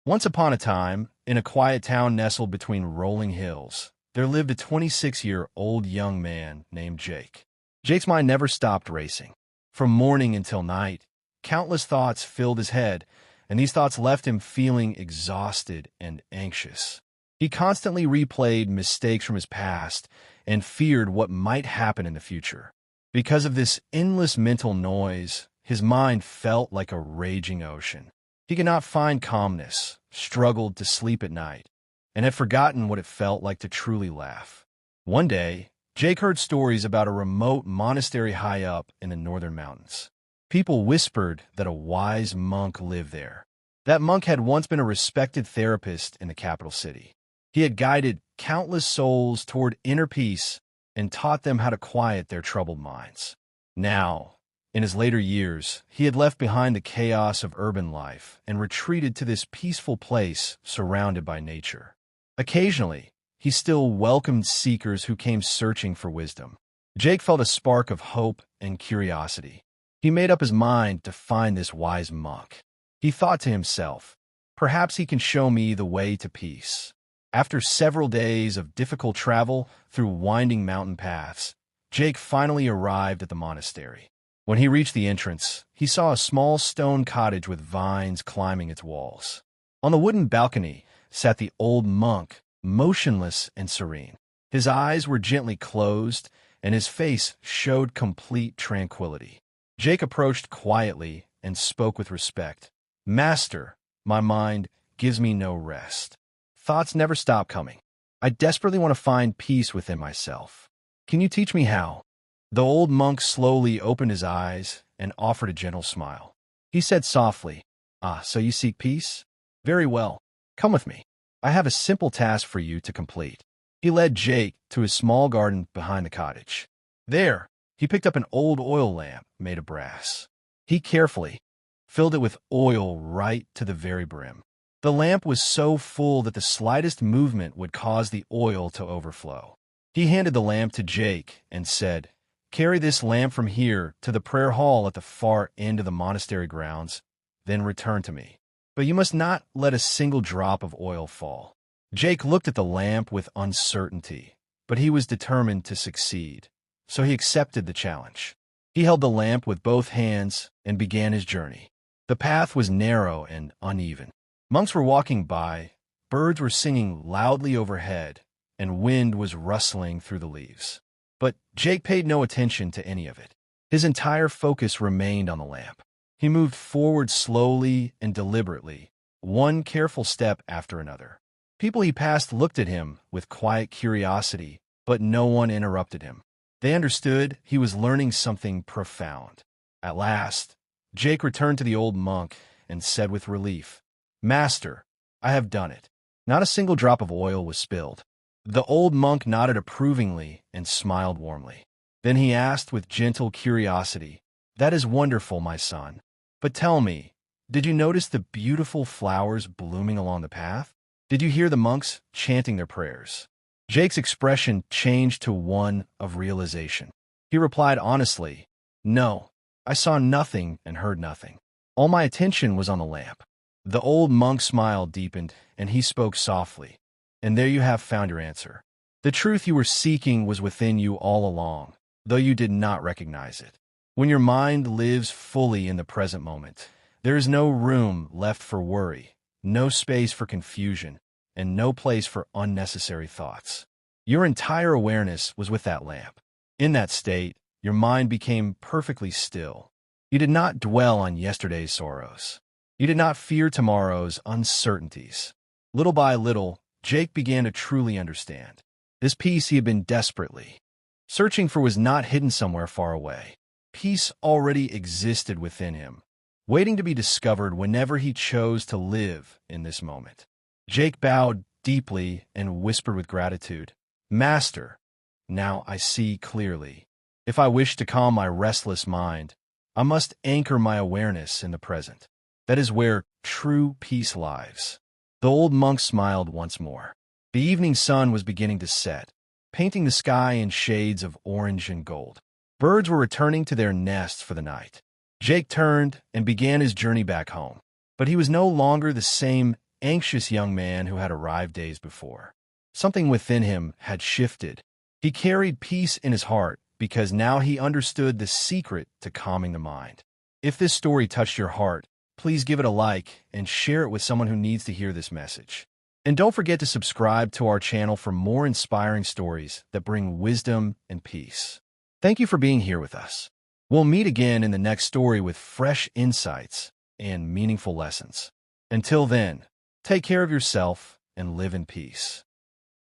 Once upon a time, in a quiet town nestled between rolling hills, there lived a 26-year-old young man named Jake. Jake's mind never stopped racing. From morning until night, countless thoughts filled his head, and these thoughts left him feeling exhausted and anxious. He constantly replayed mistakes from his past and feared what might happen in the future. Because of this endless mental noise, his mind felt like a raging ocean. He could not find calmness, struggled to sleep at night, and had forgotten what it felt like to truly laugh. One day, Jake heard stories about a remote monastery high up in the northern mountains. People whispered that a wise monk lived there. That monk had once been a respected therapist in the capital city. He had guided countless souls toward inner peace and taught them how to quiet their troubled minds. Now, in his later years, he had left behind the chaos of urban life and retreated to this peaceful place surrounded by nature. Occasionally, he still welcomed seekers who came searching for wisdom. Jake felt a spark of hope and curiosity. He made up his mind to find this wise monk. He thought to himself, "Perhaps he can show me the way to peace." After several days of difficult travel through winding mountain paths, Jake finally arrived at the monastery. When he reached the entrance, he saw a small stone cottage with vines climbing its walls. On the wooden balcony sat the old monk, motionless and serene. His eyes were gently closed, and his face showed complete tranquility. Jake approached quietly and spoke with respect. "Master, my mind gives me no rest. Thoughts never stop coming. I desperately want to find peace within myself. Can you teach me how?" The old monk slowly opened his eyes and offered a gentle smile. He said softly, "Ah, so you seek peace? Very well. Come with me. I have a simple task for you to complete." He led Jake to his small garden behind the cottage. There, he picked up an old oil lamp made of brass. He carefully filled it with oil right to the very brim. The lamp was so full that the slightest movement would cause the oil to overflow. He handed the lamp to Jake and said, "Carry this lamp from here to the prayer hall at the far end of the monastery grounds, then return to me. But you must not let a single drop of oil fall." Jake looked at the lamp with uncertainty, but he was determined to succeed, so he accepted the challenge. He held the lamp with both hands and began his journey. The path was narrow and uneven. Monks were walking by, birds were singing loudly overhead, and wind was rustling through the leaves. But Jake paid no attention to any of it. His entire focus remained on the lamp. He moved forward slowly and deliberately, one careful step after another. People he passed looked at him with quiet curiosity, but no one interrupted him. They understood he was learning something profound. At last, Jake returned to the old monk and said with relief, "Master, I have done it." Not a single drop of oil was spilled. The old monk nodded approvingly and smiled warmly. Then he asked with gentle curiosity, "That is wonderful, my son. But tell me, did you notice the beautiful flowers blooming along the path? Did you hear the monks chanting their prayers?" Jake's expression changed to one of realization. He replied honestly, "No, I saw nothing and heard nothing. All my attention was on the lamp." The old monk's smile deepened, and he spoke softly. "And there you have found your answer. The truth you were seeking was within you all along, though you did not recognize it. When your mind lives fully in the present moment, there is no room left for worry, no space for confusion, and no place for unnecessary thoughts. Your entire awareness was with that lamp. In that state, your mind became perfectly still. You did not dwell on yesterday's sorrows. You did not fear tomorrow's uncertainties." Little by little, Jake began to truly understand. This peace he had been desperately searching for was not hidden somewhere far away. Peace already existed within him, waiting to be discovered whenever he chose to live in this moment. Jake bowed deeply and whispered with gratitude, "Master, now I see clearly. If I wish to calm my restless mind, I must anchor my awareness in the present. That is where true peace lies." The old monk smiled once more. The evening sun was beginning to set, painting the sky in shades of orange and gold. Birds were returning to their nests for the night. Jake turned and began his journey back home. But he was no longer the same anxious young man who had arrived days before. Something within him had shifted. He carried peace in his heart because now he understood the secret to calming the mind. If this story touched your heart, please give it a like and share it with someone who needs to hear this message. And don't forget to subscribe to our channel for more inspiring stories that bring wisdom and peace. Thank you for being here with us. We'll meet again in the next story with fresh insights and meaningful lessons. Until then, take care of yourself and live in peace.